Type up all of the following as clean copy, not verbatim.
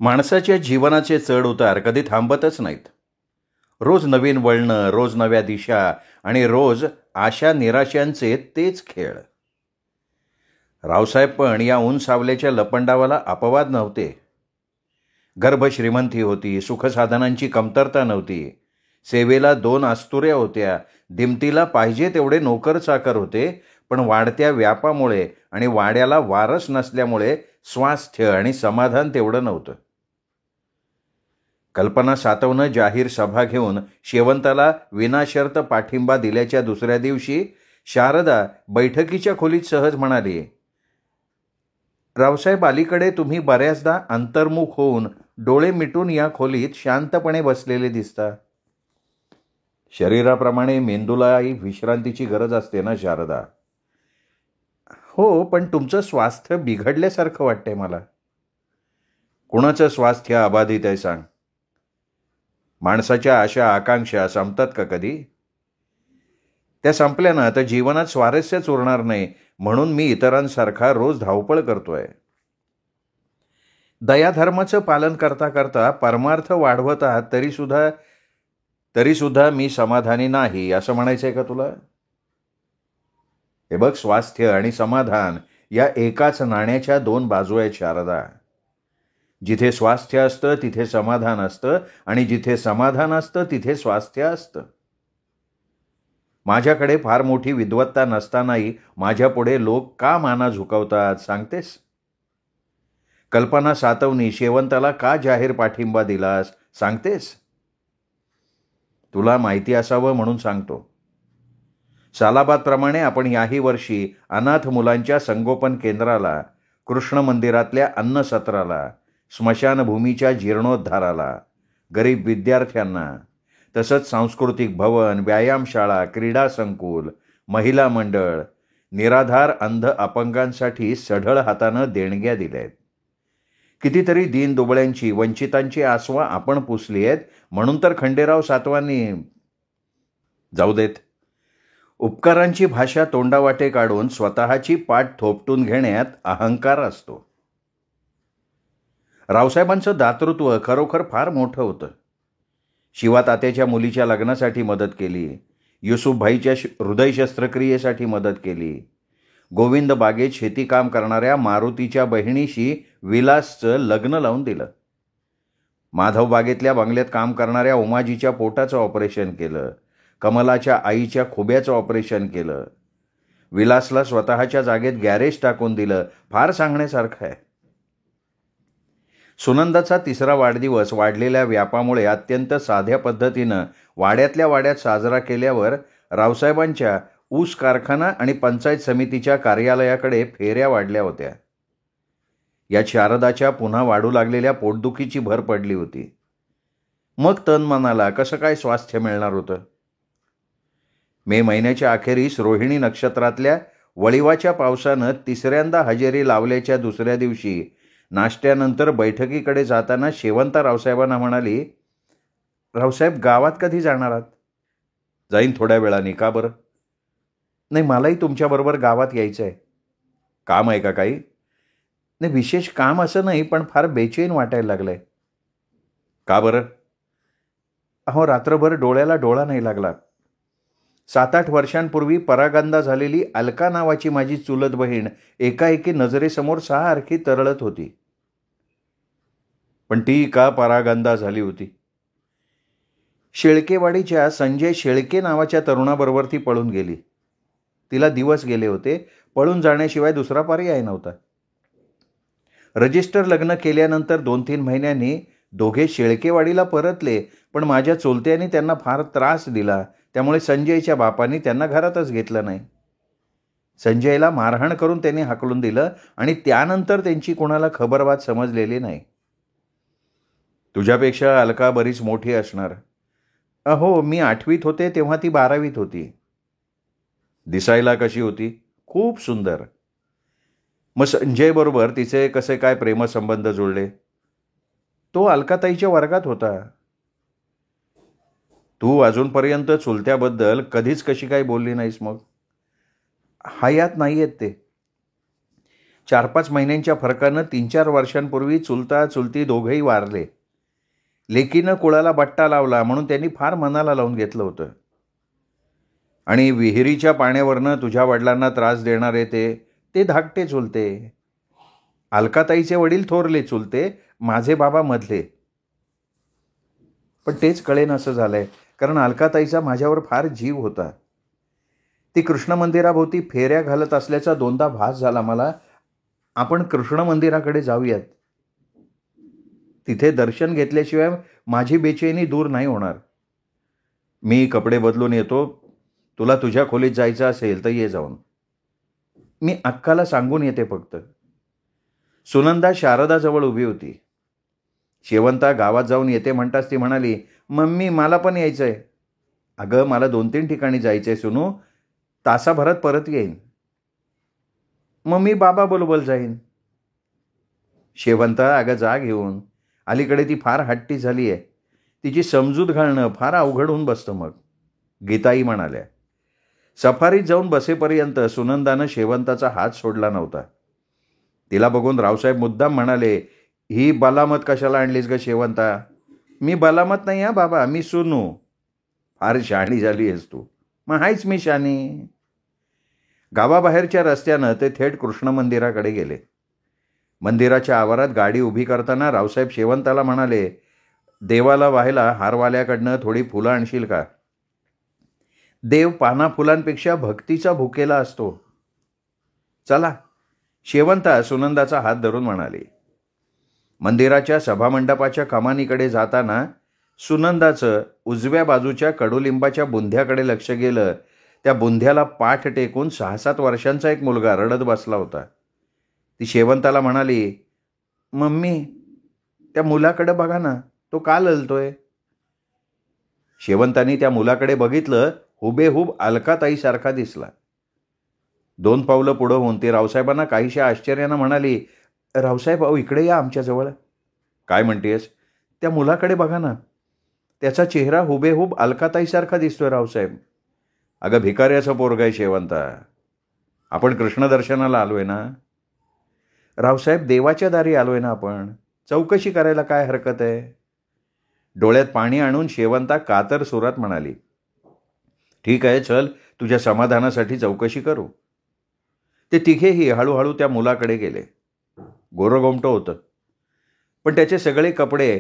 माणसाच्या जीवनाचे चढ उतार कधी थांबतच नाहीत. रोज नवीन वळणं, रोज नव्या दिशा आणि रोज आशा निराशांचे तेच खेळ. रावसाहेब पण या ऊन सावल्याच्या लपंडावाला अपवाद नव्हते. गर्भ श्रीमंती होती, सुखसाधनांची कमतरता नव्हती, सेवेला 2 आस्तुऱ्या होत्या, दिमतीला पाहिजे तेवढे नोकर चाकर होते. पण वाढत्या व्यापामुळे आणि वाड्याला वारस नसल्यामुळे स्वास्थ्य आणि समाधान तेवढं नव्हतं. कल्पना सातवनं जाहीर सभा घेऊन शेवंताला विनाशर्त पाठिंबा दिल्याच्या दुसऱ्या दिवशी शारदा बैठकीच्या खोलीत सहज म्हणाली, रावसाहेब, अलीकडे तुम्ही बऱ्याचदा अंतर्मुख होऊन डोळे मिटून या खोलीत शांतपणे बसलेले दिसता. शरीराप्रमाणे मेंदूलाही विश्रांतीची गरज असते ना शारदा. हो, पण तुमचं स्वास्थ्य बिघडल्यासारखं वाटतंय मला. कुणाचं स्वास्थ्य अबाधित आहे सांग? माणसाच्या आशा आकांक्षा संपतात का कधी? त्या संपल्या ना तर जीवनात स्वारस्यच उरणार नाही. म्हणून मी इतरांसारखा रोज धावपळ करतोय. दयाधर्माचं पालन करता करता परमार्थ वाढवत आहात तरी सुद्धा मी समाधानी नाही असं म्हणायचंय का तुला? हे बघ, स्वास्थ्य आणि समाधान या एकाच नाण्याच्या 2 बाजू आहेत शारदा. जिथे स्वास्थ्य असतं तिथे समाधान असतं आणि जिथे समाधान असतं तिथे स्वास्थ्य असतं. माझ्याकडे फार मोठी विद्वत्ता नसतानाही माझ्यापुढे लोक का माना झुकवतात सांगतेस? कल्पना सातवनी शेवंताला का जाहीर पाठिंबा दिलास सांगतेस? तुला माहिती असावं म्हणून सांगतो. सालाबादप्रमाणे आपण याही वर्षी अनाथ मुलांच्या संगोपन केंद्राला, कृष्ण मंदिरातल्या अन्नसत्राला, स्मशानभूमीच्या जीर्णोद्धाराला, गरीब विद्यार्थ्यांना, तसंच सांस्कृतिक भवन, व्यायामशाळा, क्रीडा संकुल, महिला मंडळ, निराधार अंध अपंगांसाठी सढळ हातानं देणग्या दिल्या आहेत. कितीतरी दीनदुबळ्यांची, वंचितांची आसवा आपण पुसली आहेत. म्हणून तर खंडेराव सातवांनी जाऊ देत. उपकारांची भाषा तोंडावाटे काढून स्वतःची पाठ थोपटून घेण्यात अहंकार असतो. रावसाहेबांचं दातृत्व खरोखर फार मोठं होतं. शिवा तात्याच्या मुलीच्या लग्नासाठी मदत केली, युसुफभाईच्या हृदय शस्त्रक्रियेसाठी मदत केली, गोविंद बागेत शेतीकाम करणाऱ्या मारुतीच्या बहिणीशी विलासचं लग्न लावून दिलं, माधव बागेतल्या बंगल्यात काम करणाऱ्या उमाजीच्या पोटाचं ऑपरेशन केलं, कमलाच्या आईच्या खोब्याचं ऑपरेशन केलं, विलासला स्वतःच्या जागेत गॅरेज टाकून दिलं. फार सांगण्यासारखं आहे. सुनंदाचा 3रा वाढदिवस वाढलेल्या व्यापामुळे अत्यंत साध्या पद्धतीनं वाड्यातल्या वाड्यात साजरा केल्यावर रावसाहेबांच्या ऊस कारखाना आणि पंचायत समितीच्या कार्यालयाकडे फेऱ्या वाढल्या होत्या. या शारदाच्या पुन्हा वाढू लागलेल्या पोटदुखीची भर पडली होती. मग तनमनाला कसं काय स्वास्थ्य मिळणार होतं? मे महिन्याच्या अखेरीस रोहिणी नक्षत्रातल्या वळिवाच्या पावसानं 3ऱ्यांदा हजेरी लावल्याच्या दुसऱ्या दिवशी नाश्त्यानंतर बैठकीकडे जाताना शेवंता रावसाहेबांना म्हणाली, रावसाहेब, गावात कधी जाणार आहात? जाईन थोड्या वेळाने. का बरं? नाही, मलाही तुमच्याबरोबर गावात यायचं आहे. काम आहे का काही? नाही, विशेष काम असं नाही, पण फार बेचैन वाटायला लागलंय. का बरं? अहो, रात्रभर डोळ्याला डोळा नाही लागला. 7-8 वर्षांपूर्वी परागंदा झालेली अलका नावाची माझी चुलत बहीण एकाएकी नजरेसमोर सारखी तरळत होती. पण ती का परागंदा झाली होती? शेळकेवाडीच्या संजय शेळके नावाच्या तरुणाबरोबर ती पळून गेली. तिला दिवस गेले होते. पळून जाण्याशिवाय दुसरा पर्याय नव्हता. रजिस्टर लग्न केल्यानंतर 2-3 महिन्यांनी दोघे शेळकेवाडीला परतले. पण माझ्या चुलत्यांनी त्यांना फार त्रास दिला. त्यामुळे संजयच्या बापांनी त्यांना घरातच घेतलं नाही. संजयला मारहाण करून त्यांनी हाकलून दिलं आणि त्यानंतर त्यांची कोणाला खबरबात समजलेली नाही. तुझ्यापेक्षा अलका बरीच मोठी असणार. अहो, मी 8वीत होते तेव्हा ती 12वीत होती. दिसायला कशी होती? खूप सुंदर. मग संजय बरोबर तिचे कसे काय प्रेमसंबंध जुळले? तो अलकाताईच्या वर्गात होता. तू अजूनपर्यंत चुलत्याबद्दल कधीच कशी काय बोलली नाहीस मग? हयात नाही आहेत ते. 4-5 महिन्यांच्या फरकानं 3-4 वर्षांपूर्वी चुलता चुलती दोघंही वारले. लेकीनं कुळाला बट्टा लावला म्हणून त्यांनी फार मनाला लावून घेतलं होतं. आणि विहिरीच्या पाण्यावरनं तुझ्या वडिलांना त्रास देणारे ते धाकटे चुलते. अलकाताईचे वडील थोरले चुलते, माझे बाबा मधले. पण तेच कळेन असं झालंय, कारण अलकाताईचा माझ्यावर फार जीव होता. ती कृष्ण मंदिराभोवती फेऱ्या घालत असल्याचा 2दा भास झाला मला. आपण कृष्ण मंदिराकडे जाऊयात. तिथे दर्शन घेतल्याशिवाय माझी बेचैनी दूर नाही होणार. मी कपडे बदलून येतो. तुला तुझ्या खोलीत जायचं असेल तर ये जाऊन. मी अक्काला सांगून येते फक्त. सुनंदा शारदाजवळ उभी होती. शेवंता गावात जाऊन येते म्हणताच ती म्हणाली, मम्मी मला पण यायचंय. अगं मला 2-3 ठिकाणी जायचंय सुनू, तासाभरात परत येईन. मम्मी बाबा बरोबर जाईन. शेवंता अगं जा घेऊन. अलीकडे ती फार हट्टी झाली आहे. तिची समजूत घालणं फार अवघड होऊन बसतं मग. गीताई म्हणाल्या. सफारीत जाऊन बसेपर्यंत सुनंदानं शेवंताचा हात सोडला नव्हता. तिला बघून रावसाहेब मुद्दाम म्हणाले, ही बलामत कशाला आणलीस ग शेवंता? मी बलामत नाही हा बाबा, मी सुनू. फार शहाणी झाली आहेस तू. मग हायच मी शहाणी. गावाबाहेरच्या रस्त्यानं ते थेट कृष्ण मंदिराकडे गेले. मंदिराच्या आवारात गाडी उभी करताना रावसाहेब शेवंताला म्हणाले, देवाला व्हायला हारवाल्याकडनं थोडी फुलं आणशील का? देव पाना फुलांपेक्षा भक्तीचा भुकेला असतो. चला. शेवंता सुनंदाचा हात धरून म्हणाली. मंदिराच्या सभामंडपाच्या कमानीकडे जाताना सुनंदाचं उजव्या बाजूच्या कडुलिंबाच्या बुंध्याकडे लक्ष गेलं. त्या बुंध्याला पाठ टेकून 6-7 वर्षांचा एक मुलगा रडत बसला होता. ती शेवंताला म्हणाली, मम्मी त्या मुलाकडे बघा ना, तो का ललतोय? शेवंतानी त्या मुलाकडे बघितलं. हुबेहूब अलकाताईसारखा दिसला. 2 पावलं पुढं होऊन ती रावसाहेबांना काहीशा आश्चर्यानं म्हणाली, रावसाहेब अहो इकडे या आमच्याजवळ. काय म्हणतेस? त्या मुलाकडे बघा ना, त्याचा चेहरा हुबेहूब अलकाताईसारखा दिसतोय रावसाहेब. अगं भिकाऱ्याचं पोरग आहे शेवंता. आपण कृष्णदर्शनाला आलोय ना? रावसाहेब देवाच्या दारी आलोय ना आपण. चौकशी करायला काय हरकत आहे? डोळ्यात पाणी आणून शेवंता कातर सुरात म्हणाली, ठीक आहे चल, तुझ्या समाधानासाठी चौकशी करू. ते तिघेही हळूहळू त्या मुलाकडे गेले. गोरगोमटं होतं, पण त्याचे सगळे कपडे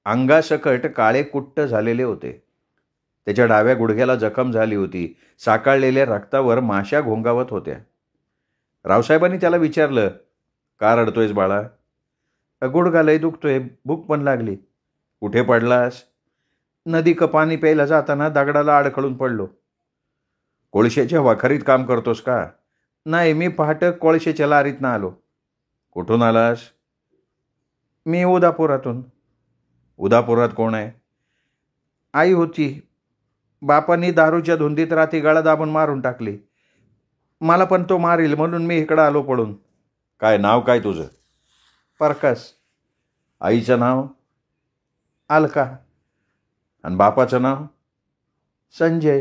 अंगासकट काळे कुट्ट झालेले होते. त्याच्या डाव्या गुडघ्याला जखम झाली होती. साकाळलेल्या रक्तावर माशा घोंगावत होत्या. रावसाहेबांनी त्याला विचारलं, का रडतोयस बाळा? गुडघा लय दुखतोय, भूक पण लागली. कुठे पडलास? नदी पाणी प्यायला जाताना दगडाला अडखळून पडलो. कोळशाच्या वाखारीत काम करतोस का? नाही, मी पहाटे कोळशाच्या लारीतनं आलो. कुठून आलास? मी उदापुरातून. उदापुरात कोण आहे? आई होती. बापांनी दारूच्या धुंदीत रात्री गळा दाबून मारून टाकली. मला पण तो मारील म्हणून मी इकडं आलो पळून. काय नाव काय तुझं? प्रकाश. आईचं नाव? अलका. आणि बापाचं नाव? संजय.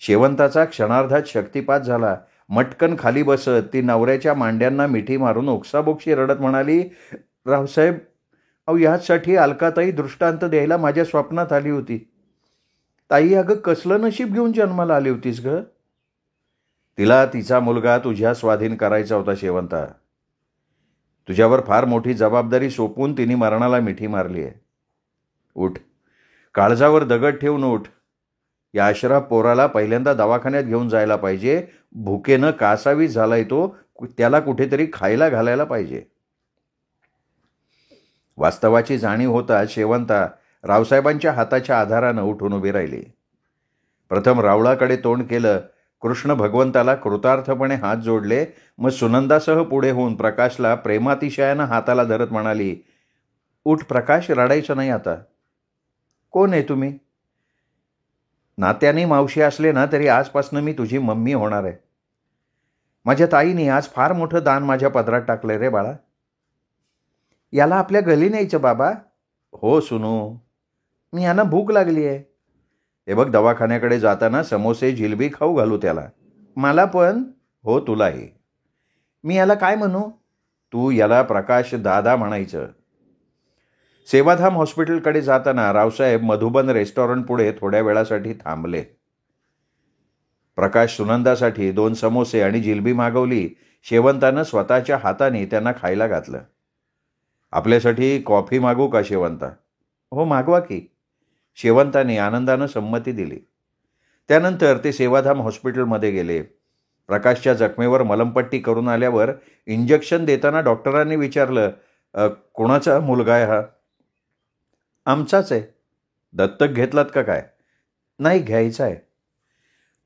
शेवंताचा क्षणार्धात शक्तिपात झाला. मटकन खाली बसत ती नवऱ्याच्या मांड्यांना मिठी मारून ओक्साबोक्षी रडत म्हणाली, रावसाहेब अहो ह्याचसाठी अलकाताई दृष्टांत द्यायला माझ्या स्वप्नात आली होती. ताई अगं कसलं नशीब घेऊन जन्माला आली होतीस ग? तिला तिचा मुलगा तुझ्या स्वाधीन करायचा होता शेवंता. तुझ्यावर फार मोठी जबाबदारी सोपवून तिने मरणाला मिठी मारली आहे. उठ, काळजावर दगड ठेवून उठ. या अशराफ पोराला पहिल्यांदा दवाखान्यात घेऊन जायला पाहिजे. भुकेनं कासावीस झालाय तो, त्याला कुठेतरी खायला घालायला पाहिजे. वास्तवाची जाणीव होता शेवंता रावसाहेबांच्या हाताच्या आधारानं उठून उभी राहिली. प्रथम रावळाकडे तोंड केलं. कृष्ण भगवंताला कृतार्थपणे हात जोडले. मग सुनंदासह पुढे होऊन प्रकाशला प्रेमातिशयानं हाताला धरत म्हणाली, उठ प्रकाश, रडायचं नाही आता. कोण आहे तुम्ही? नात्याने मावशी असले ना तरी आजपासून मी तुझी मम्मी होणार आहे. माझ्या ताईने आज फार मोठं दान माझ्या पदरात टाकलंय रे बाळा. याला आपल्या गली न्यायचं बाबा. हो सुनू, मी यांना भूक लागली आहे. हे बघ दवाखान्याकडे जाताना समोसे जिलबी खाऊ घालू त्याला. मला पण. हो तुलाही. मी याला काय म्हणू? तू याला प्रकाश दादा म्हणायचं. सेवाधाम हॉस्पिटलकडे जाताना रावसाहेब मधुबन रेस्टॉरंट पुढे थोड्या वेळासाठी थांबले. प्रकाश सुनंदासाठी 2 समोसे आणि जिलबी मागवली. शेवंतानं स्वतःच्या हाताने त्यांना खायला घातलं. आपल्यासाठी कॉफी मागू का शेवंता? हो मागवा की. शेवंताने आनंदानं संमती दिली. त्यानंतर ते सेवाधाम हॉस्पिटलमध्ये गेले. प्रकाशच्या जखमेवर मलमपट्टी करून आल्यावर इंजेक्शन देताना डॉक्टरांनी विचारलं, कोणाचा मुलगा आहे हा? आमचाच आहे. दत्तक घेतलात का काय? नाही, घ्यायचा आहे.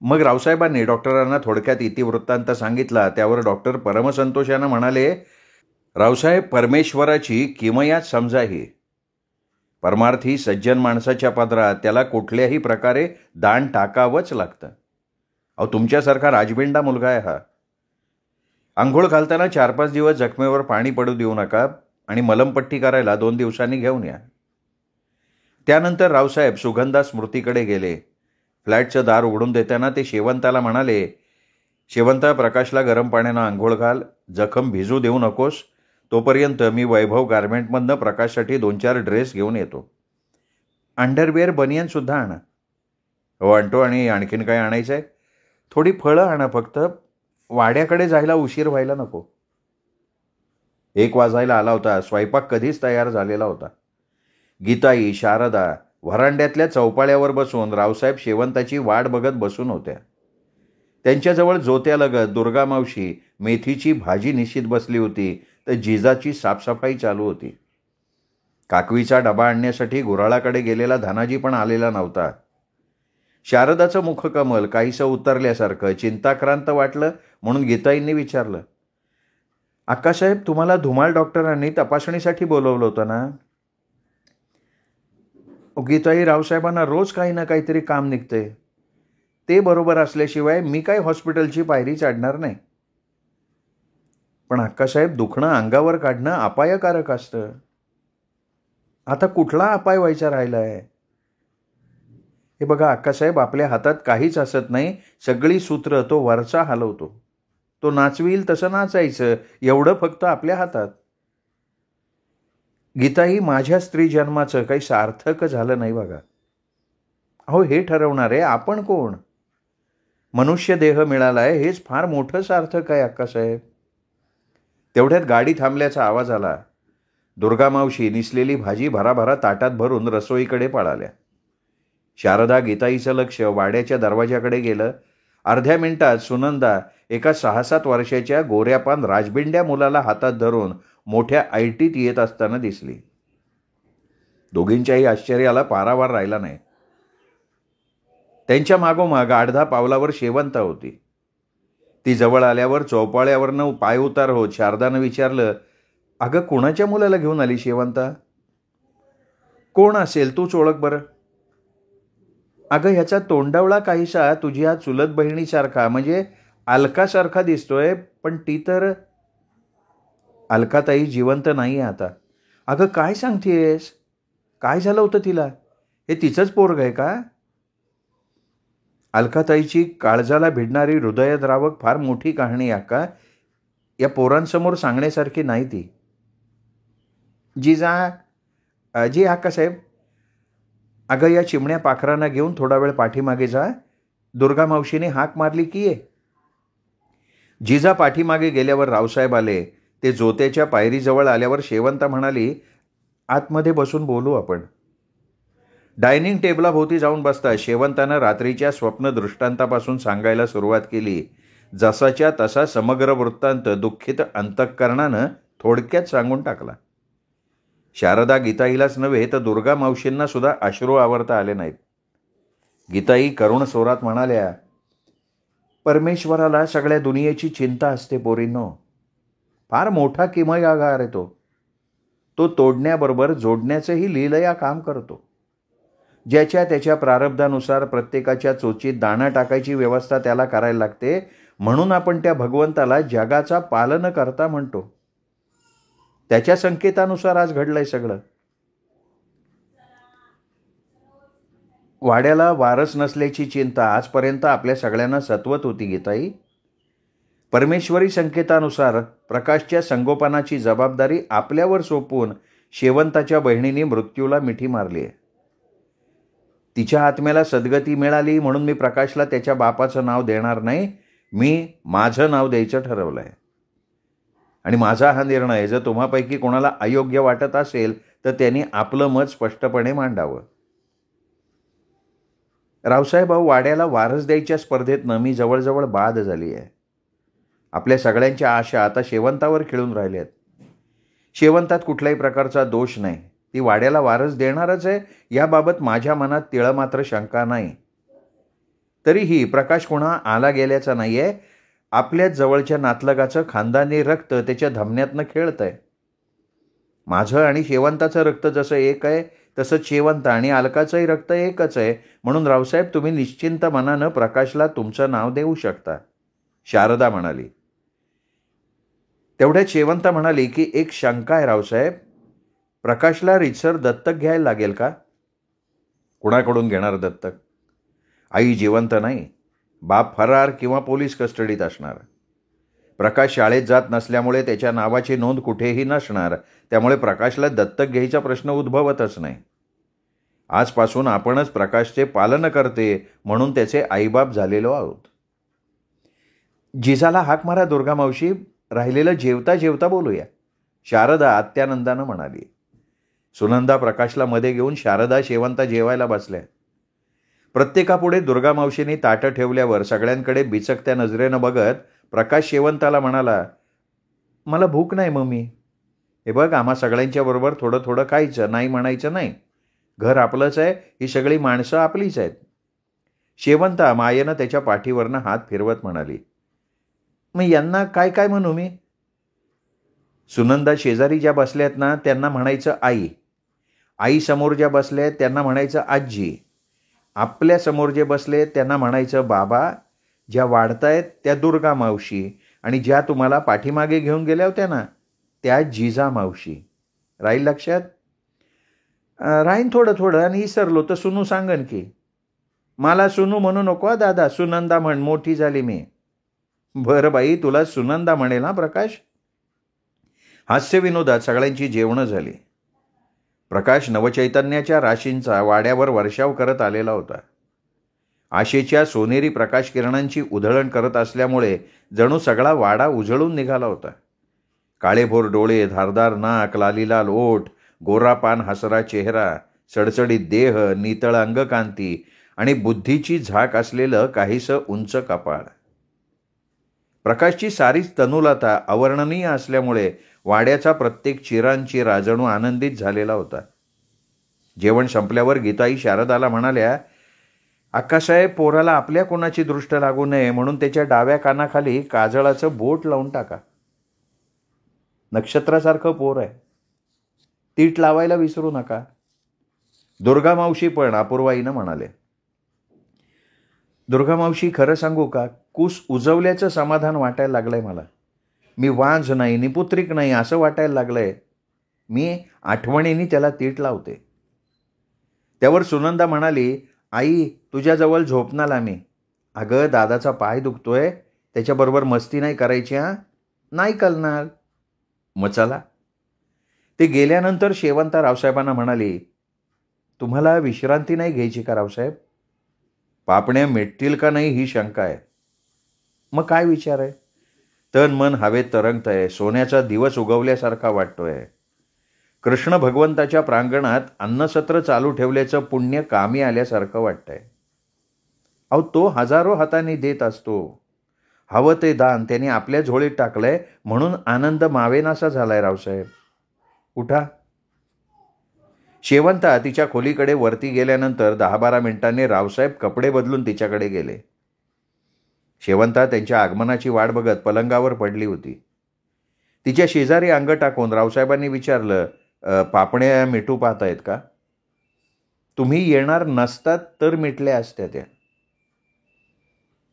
मग रावसाहेबांनी डॉक्टरांना थोडक्यात इतिवृत्तांत सांगितला. त्यावर डॉक्टर परमसंतोषानं म्हणाले, रावसाहेब, परमेश्वराची किमयाच समजाही. परमार्थी सज्जन माणसाच्या पदरात त्याला कुठल्याही प्रकारे दान टाकावंच लागतं. अहो, तुमच्यासारखा राजबिंडा मुलगा आहे हा. आंघोळ घालताना 4-5 दिवस जखमेवर पाणी पडू देऊ नका आणि मलमपट्टी करायला 2 दिवसांनी घेऊन या. त्यानंतर रावसाहेब सुगंधा स्मृतीकडे गेले. फ्लॅटचं दार उघडून देताना ते शेवंताला म्हणाले, शेवंता, प्रकाशला गरम पाण्यानं आंघोळ घाल. जखम भिजू देऊ नकोस. तोपर्यंत मी वैभव गारमेंटमधनं प्रकाशसाठी 2-4 ड्रेस घेऊन येतो. अंडरवेअर, बनियनसुद्धा आणा. हो आणतो. आणि आणखीन काय आणायचं आहे? थोडी फळं आणा फक्त. वाड्याकडे जायला उशीर व्हायला नको. 1 वाजायला आला होता. स्वयंपाक कधीच तयार झालेला होता. गीताई, शारदा व्हरांड्यातल्या चौपाळ्यावर बसून रावसाहेब शेवंताची वाट बघत बसून होत्या. त्यांच्याजवळ जोत्यालगत दुर्गा मावशी मेथीची भाजी निश्चित बसली होती, तर जिजाची साफसफाई चालू होती. काकवीचा डबा आणण्यासाठी गुऱ्हाळाकडे गेलेला धनाजी पण आलेला नव्हता. शारदाचं मुखकमल काहीसं उतरल्यासारखं चिंताक्रांत वाटलं, म्हणून गीताईंनी विचारलं, अक्कासाहेब, तुम्हाला धुमाळ डॉक्टरांनी तपासणीसाठी बोलवलं होतं ना? गीताई, रावसाहेबांना रोज काही ना काहीतरी काम निघतंय. ते बरोबर असल्याशिवाय मी काय हॉस्पिटलची पायरी चढणार नाही. पण अक्कासाहेब, दुखणं अंगावर काढणं अपायकारक असतं. आता कुठला अपाय व्हायचा राहिला आहे? हे बघा अक्कासाहेब, आपल्या हातात काहीच असत नाही. सगळी सूत्र तो वरचा हलवतो. तो नाचवील तसं नाचायचं, एवढं फक्त आपल्या हातात. गीताई, माझ्या स्त्री जन्माचं काही सार्थक झालं नाही बघा. अहो, हे ठरवणारे आपण कोण? मनुष्य देह मिळालाय, हेच फार मोठं सार्थक आहे अक्कासाहेब. तेवढ्यात गाडी थांबल्याचा आवाज आला. दुर्गा मावशी निसलेली भाजी भराभरा ताटात भरून रसोईकडे पळाल्या. शारदा, गीताईचं लक्ष वाड्याच्या दरवाजाकडे गेलं. अर्ध्या मिनिटात सुनंदा एका 6-7 वर्षाच्या गोऱ्यापान राजबिंड्या मुलाला हातात धरून मोठ्या ऐटीत येत असताना दिसली. दोघींच्याही आश्चर्याला पारावार राहिला नाही. त्यांच्या मागोमाग 8-10 पावलावर शेवंता होती. ती जवळ आल्यावर चौपाळ्यावरनं पाय उतार होत शारदानं विचारलं, अगं, कोणाच्या मुलाला घेऊन आली शेवंता? कोण असेल, तूच ओळख बरं. अगं, ह्याचा तोंडावळा काहीसा तुझ्या चुलत बहिणीसारखा, म्हणजे अलकासारखा दिसतोय, पण ती तर... अलकाताई जिवंत नाही आहे आता. अगं, काय सांगतेस? काय झालं होतं तिला? हे तिचंच पोरग आहे का? अलकाताईची काळजाला भिडणारी हृदयद्रावक फार मोठी कहाणी आहे का. या पोरांसमोर सांगण्यासारखी नाही ती. जी अक्कासाहेब. अगं, या चिमण्या पाखरांना घेऊन थोडा वेळ पाठीमागे जा. दुर्गा मावशीने हाक मारली की ये. जिजा पाठीमागे गेल्यावर रावसाहेब आले. ते जोत्याच्या पायरीजवळ आल्यावर शेवंता म्हणाली, आतमध्ये बसून बोलू आपण. डायनिंग टेबलाभोवती जाऊन बसता शेवंतानं रात्रीच्या स्वप्न दृष्टांतापासून सांगायला सुरुवात केली. जसाच्या तसा समग्र वृत्तांत दुःखित अंतःकरणानं थोडक्यात सांगून टाकला. शारदा, गीताईलाच नव्हे तर दुर्गा मावशींना सुद्धा अश्रू आवरता आले नाहीत. गीताई करुण स्वरात म्हणाल्या, परमेश्वराला सगळ्या दुनियेची चिंता असते पोरींनो. फार मोठा किमयागार आहे तो. तो तोडण्याबरोबर जोडण्याचंही लीलया काम करतो. ज्याच्या त्याच्या प्रारब्धानुसार प्रत्येकाच्या चोचीत दाणा टाकायची व्यवस्था त्याला करायला लागते. म्हणून आपण त्या भगवंताला जगाचा पालनकर्ता म्हणतो. त्याच्या संकेतानुसार आज घडलंय सगळं. वाड्याला वारस नसल्याची चिंता आजपर्यंत आपल्या सगळ्यांना सतवत होती गीताई. परमेश्वरी संकेतानुसार प्रकाशच्या संगोपनाची जबाबदारी आपल्यावर सोपवून शेवंताच्या बहिणीने मृत्यूला मिठी मारली आहे. तिच्या आत्म्याला सद्गती मिळाली म्हणून मी प्रकाशला त्याच्या बापाचं नाव देणार नाही. मी माझं नाव द्यायचं ठरवलं आहे. आणि माझा हा निर्णय जर तुम्हापैकी कोणाला अयोग्य वाटत असेल तर त्यांनी आपलं मत स्पष्टपणे मांडावं. रावसाहेब भाऊ, वाड्याला वारस द्यायच्या स्पर्धेतनं मी जवळजवळ बाद झाली आहे. आपल्या सगळ्यांच्या आशा आता शेवंतावर खिळून राहिल्यात. शेवंतात कुठल्याही प्रकारचा दोष नाही. ती वाड्याला वारस देणारच आहे याबाबत माझ्या मनात तिळमात्र शंका नाही. तरीही प्रकाश कोणा आला गेल्याचा नाही आहे. आपल्याच जवळच्या नातलगाचं खानदानी रक्त त्याच्या धमन्यातनं खेळत आहे. माझं आणि शेवंताचं रक्त जसं एक आहे तसंच शेवंत आणि अलकाचंही रक्त एकच आहे. म्हणून रावसाहेब, तुम्ही निश्चिंत मनानं प्रकाशला तुमचं नाव देऊ शकता, शारदा म्हणाली. तेवढ्यात शेवंता म्हणाली की एक शंका आहे रावसाहेब, प्रकाशला रीतसर दत्तक घ्यायला लागेल का? कुणाकडून घेणार दत्तक? आई जिवंत नाही, बाप फरार किंवा पोलीस कस्टडीत असणार. प्रकाश शाळेत जात नसल्यामुळे त्याच्या नावाची नोंद कुठेही नसणार. त्यामुळे प्रकाशला दत्तक घ्यायचा प्रश्न उद्भवतच नाही. आजपासून आपणच प्रकाशचे पालनकर्ते म्हणून त्याचे आईबाप झालेलो आहोत. जिजाला हाक मारा दुर्गा मावशी, राहिलेलं जेवता जेवता बोलूया, शारदा अत्यानंदानं म्हणाली. सुनंदा प्रकाशला मध्ये घेऊन शारदा शेवंता जेवायला बसल्या. प्रत्येकापुढे दुर्गा मावशींनी ताटं ठेवल्यावर सगळ्यांकडे बिचकत्या नजरेनं बघत प्रकाश शेवंताला म्हणाला, मला भूक नाही मम्मी. हे बघ, आम्हा सगळ्यांच्या बरोबर थोडं थोडं खायचं, नाही म्हणायचं नाही. घर आपलंच आहे, ही सगळी माणसं आपलीच आहेत. शेवंता मायेनं त्याच्या पाठीवरनं हात फिरवत म्हणाली, मग यांना काय काय म्हणू मी? सुनंदा शेजारी ज्या बसल्यात ना त्यांना म्हणायचं आई, आई समोर ज्या बसल्यात त्यांना म्हणायचं आजी, आपल्या समोर जे बसले त्यांना म्हणायचं बाबा, ज्या वाढतायत त्या दुर्गा मावशी, आणि ज्या तुम्हाला पाठीमागे घेऊन गेल्या होत्या ना त्या जिजा मावशी. राहील लक्षात? राहीन थोडं थोडं, आणि विसरलो तर सुनू सांगन की. मला सुनू म्हणू नको दादा, सुनंदा म्हण, मोठी झाली मी. बरं बाई, तुला सुनंदा म्हणेल ना प्रकाश. हास्यविनोदात सगळ्यांची जेवणं झाली. प्रकाश नवचैतन्याच्या राशींचा वाड्यावर वर्षाव करत आलेला होता. आशेच्या सोनेरी प्रकाश किरणांची उधळण करत असल्यामुळे जणू सगळा वाडा उजळून निघाला होता. काळेभोर डोळे, धारदार नाक, लालीलाल ओठ, गोरापान हसरा चेहरा, सडसडीत देह, नितळ अंगकांती आणि बुद्धीची झाक असलेलं काहीसं उंच कपाळ. प्रकाशची सारीच तनुलता अवर्णनीय असल्यामुळे वाड्याचा प्रत्येक चिरांचिरा जणू आनंदित झालेला होता. जेवण संपल्यावर गीताई शारदाला म्हणाल्या, अक्कासाहेब, पोराला आपल्या कोणाची दृष्ट लागू नये म्हणून त्याच्या डाव्या कानाखाली काजळाचं बोट लावून टाका. नक्षत्रासारखं पोर आहे, तीट लावायला विसरू नका. दुर्गा मावशी पण अपूर्वाईनं म्हणाले. दुर्गा मावशी, खरं सांगू का, कूस उजवल्याचं समाधान वाटायला लागलंय मला. मी वांझ नाही, निपुत्रिक नाही असं वाटायला लागलंय. मी आठवणीने त्याला तीट लावते. त्यावर सुनंदा म्हणाली, आई, तुझ्याजवळ झोपणार आम्ही. अगं, दादाचा पाय दुखतोय, त्याच्याबरोबर मस्ती नाही करायची. नाही कळणार. मग चला. ते गेल्यानंतर शेवंता रावसाहेबांना म्हणाली, तुम्हाला विश्रांती नाही घ्यायची का रावसाहेब? पापण्या मिटतील का नाही ही शंका आहे. मग काय विचार आहे? तन मन हवेत तरंगत आहे, सोन्याचा दिवस उगवल्यासारखा वाटतोय. कृष्ण भगवंताच्या प्रांगणात अन्नसत्र चालू ठेवल्याचं पुण्य कामी आल्यासारखं वाटतंय. अहो, तो हजारो हातांनी देत असतो. हवं ते दान त्याने आपल्या झोळीत टाकलंय म्हणून आनंद मावेनासा झालाय रावसाहेब. उठा. शेवंता तिच्या खोलीकडे वरती गेल्यानंतर 10-12 मिनिटांनी रावसाहेब कपडे बदलून तिच्याकडे गेले. शेवंता त्यांच्या आगमनाची वाट बघत पलंगावर पडली होती. तिच्या शेजारी अंग टाकून रावसाहेबांनी विचारलं, पापण्या मिठू पाहतायत का? तुम्ही येणार नसतात तर मिटल्या असत्या त्या.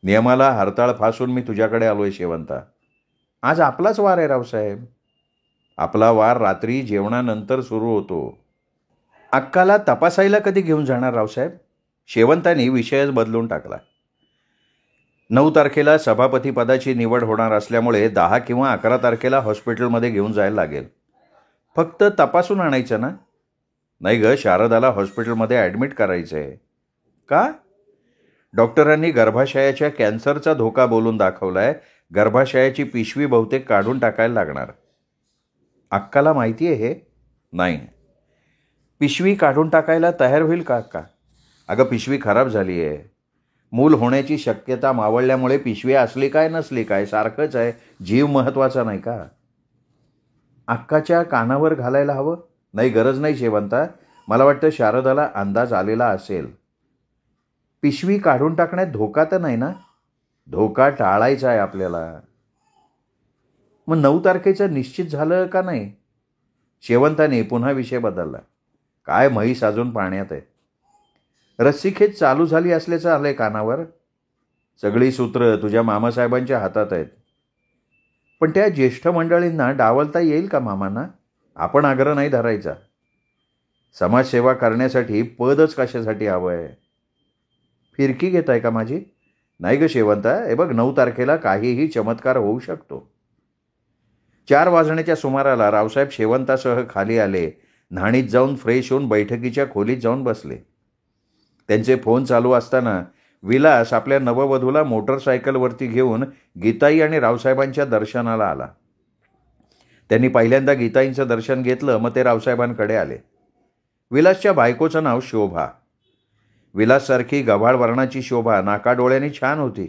नियमाला हरताळ फासून मी तुझ्याकडे आलोय शेवंता. आज आपलाच वार आहे रावसाहेब. आपला वार रात्री जेवणानंतर सुरू होतो. अक्काला तपासायला कधी घेऊन जाणार रावसाहेब? शेवंतांनी विषयच बदलून टाकला. 9 तारखेला सभापतीपदाची निवड होणार असल्यामुळे 10 किंवा 11 तारखेला हॉस्पिटलमध्ये घेऊन जायला लागेल. फक्त तपासून आणायचं ना? नाही ग, शारदाला हॉस्पिटलमध्ये ॲडमिट करायचं आहे. का? डॉक्टरांनी गर्भाशयाच्या कॅन्सरचा धोका बोलून दाखवलाय. गर्भाशयाची पिशवी बहुतेक काढून टाकायला लागणार. अक्काला माहिती आहे हे? नाही. पिशवी काढून टाकायला तयार होईल का अक्का? अगं, पिशवी खराब झाली आहे. मूल होण्याची शक्यता मावळल्यामुळे पिशवी असली काय नसली काय सारखंच आहे. जीव महत्त्वाचा नाही का? अक्काच्या कानावर घालायला हवं? नाही, गरज नाही शेवंता. मला वाटतं शारदाला अंदाज आलेला असेल. पिशवी काढून टाकण्यात धोका तर नाही ना? धोका टाळायचा आहे आपल्याला. मग 9 तारखेचं निश्चित झालं का नाही? शेवंताने पुन्हा विषय बदलला. काय म्हैस अजून पाण्यात आहे. रस्सीखेच चालू झाली असल्याचं आलंय कानावर. सगळी सूत्र तुझ्या मामासाहेबांच्या हातात आहेत. पण त्या ज्येष्ठ मंडळींना डावलता येईल का मामांना? आपण आग्रह नाही धरायचा. समाजसेवा करण्यासाठी पदच कशासाठी हवं आहे? फिरकी घेताय का माझी? नाही ग शेवंता, हे बघ 9 तारखेला काहीही चमत्कार होऊ शकतो. 4 वाजण्याच्या सुमाराला रावसाहेब शेवंतासह खाली आले. न्हाणीत जाऊन फ्रेश होऊन बैठकीच्या खोलीत जाऊन बसले. त्यांचे फोन चालू असताना विलास आपल्या नववधूला मोटरसायकलवरती घेऊन गीताई आणि रावसाहेबांच्या दर्शनाला आला. त्यांनी पहिल्यांदा गीताईंचं दर्शन घेतलं, मग ते रावसाहेबांकडे आले. विलासच्या बायकोचं नाव शोभा. विलाससारखी गव्हाळ वर्णाची शोभा नाकाडोळ्यांनी छान होती.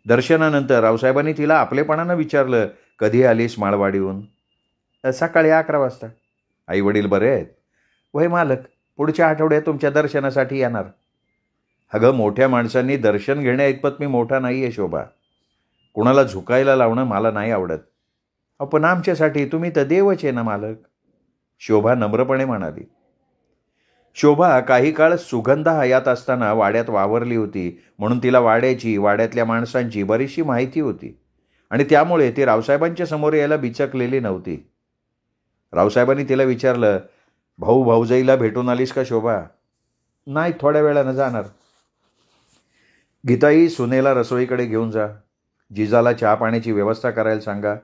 दर्शनानंतर रावसाहेबांनी तिला आपलेपणानं विचारलं, कधी आलीस माळवाडीहून? सकाळी 11 वाजता. आई वडील बरे आहेत? वय मालक, पुढच्या आठवड्यात तुमच्या दर्शनासाठी येणार. अगं, मोठ्या माणसांनी दर्शन घेण्याइतपत मी मोठा नाही आहे शोभा. कुणाला झुकायला लावणं मला नाही आवडत. पण आमच्यासाठी तुम्ही तर देवच आहे ना मालक, शोभा नम्रपणे म्हणाली. शोभा काही काळ सुगंधा हयात असताना वाड्यात वावरली होती, म्हणून तिला वाड्याची, वाड्यातल्या माणसांची बरीचशी माहिती होती आणि त्यामुळे ती रावसाहेबांच्या समोर यायला बिचकलेली नव्हती. रावसाहेबांनी तिला विचारलं, भाऊ भाऊजाईला भेटून आलीस का शोभा? नाही, थोड्या वेळानं जाणार. गीताई, सुनेला रसोईकडे घेऊन जा. जिजाला चहा पाण्याची व्यवस्था करायला सांगा.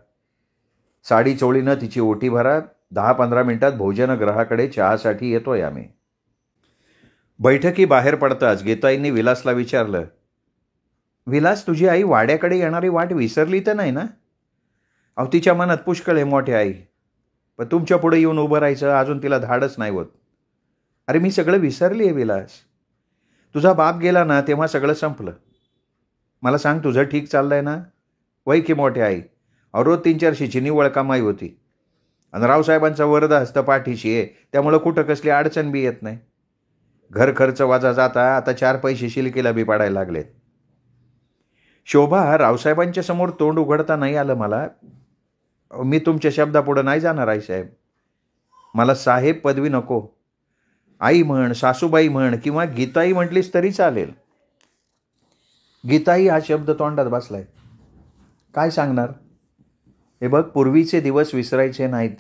साडी चोळीनं तिची ओटी भरा. 10-15 मिनिटात भोजनगृहाकडे चहासाठी येतोय आम्ही. बैठकी बाहेर पडताच गीताईंनी विलासला विचारलं, विलास, तुझी आई वाड्याकडे येणारी वाट विसरली तर नाही ना? अहो, तिच्या मनात पुष्कळ आहे मोठी आई, पण तुमच्या पुढे येऊन उभं राहायचं अजून तिला धाडच नाही होत. अरे, मी सगळं विसरली आहे विलास. तुझा बाप गेला ना तेव्हा सगळं संपलं. मला सांग, तुझं ठीक चाललंय ना? वय की मोठे आई. रोज 3-400ची निव्वळ कमाई होती आणि रावसाहेबांचा वरदा हस्त पाठीशी आहे, त्यामुळं कुठं कसली अडचण बी येत नाही. घर खर्च वाजा जाता आता 4 पैसे शिलकीला बी पाडायला लागलेत. शोभा, रावसाहेबांच्या समोर तोंड उघडता नाही आलं मला. मी तुमच्या शब्दापुढं नाही जाणार आईसाहेब. मला साहेब पदवी नको. आई म्हण, सासूबाई म्हण किंवा गीताई म्हटलीस तरी चालेल. गीताई हा शब्द तोंडात बसलाय. काय सांगणार? हे बघ, पूर्वीचे दिवस विसरायचे नाहीत.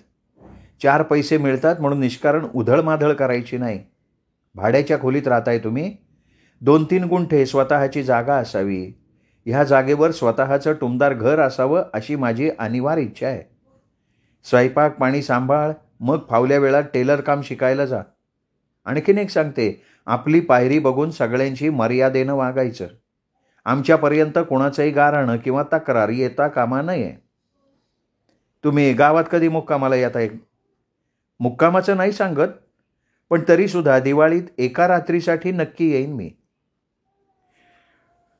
4 पैसे मिळतात म्हणून निष्कारण उधळमाधळ करायची नाही. भाड्याच्या खोलीत राहताय तुम्ही. 2-3 गुंठे स्वतःची जागा असावी. ह्या जागेवर स्वतःचं टुमदार घर असावं अशी माझी अनिवार्य इच्छा आहे. स्वयंपाक पाणी सांभाळ, मग फावल्या वेळात टेलर काम शिकायला जा. आणखीन एक सांगते, आपली पायरी बघून सगळ्यांची मर्यादेनं वागायचं. आमच्यापर्यंत कोणाचंही गाऱ्हाणं किंवा तक्रार येता कामा नये. तुम्ही गावात कधी मुक्कामाला येताय? मुक्कामाचं नाही सांगत, पण तरीसुद्धा दिवाळीत एका रात्रीसाठी नक्की येईन मी.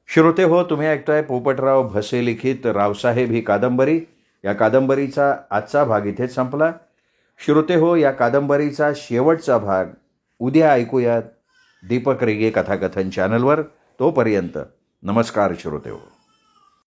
श्रोते हो, तुम्ही ऐकताय पोपटराव भसे लिखित रावसाहेब ही कादंबरी. या कादंबरीचा आजचा भाग इथेच संपला. श्रोते हो, या कादंबरीचा शेवटचा भाग उद्या ऐकूयात दीपक रेगे कथाकथन चॅनलवर. तोपर्यंत नमस्कार श्रोते हो.